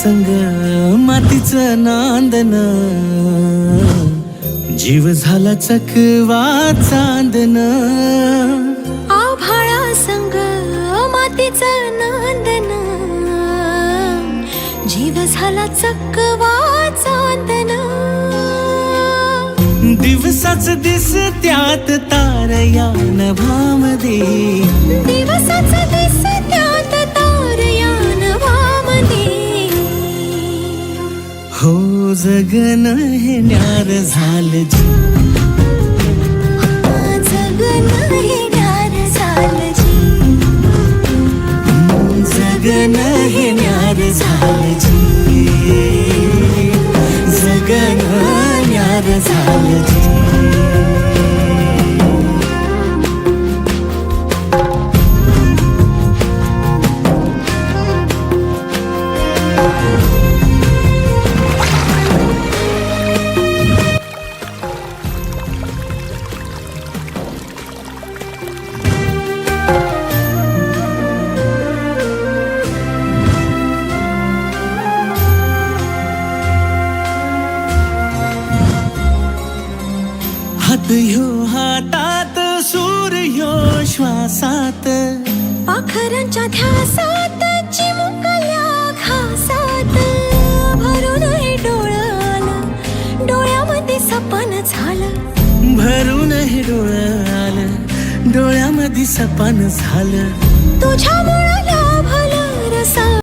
संग मातीचं नांदन, जीव झाला चकवा चांदन. आभाळा संग मातीचं नांदन, जीव झाला चकवा चांदन. दिवसाच दिसत्यात तारया नभामध्ये, दिवसाच दिसत्यात तारया नभामध्ये. हो जगन हे न्यार झालं जी, जगन हे न्यार झालं जी, जगन हे न्यार झालं जी, जगन न्यार झालं जी. हात ह्यो हातात, सूर ह्यो श्वासात, पाखरांच्या ध्यासात, चिमुकल्या घासात. भरून हे डोळं आलं, डोळ्यामध्ये सपन झालं. भरून हे डोळं आलं, डोळ्यामध्ये सपन झालं. तुझ्यामुळं लाभलं रसा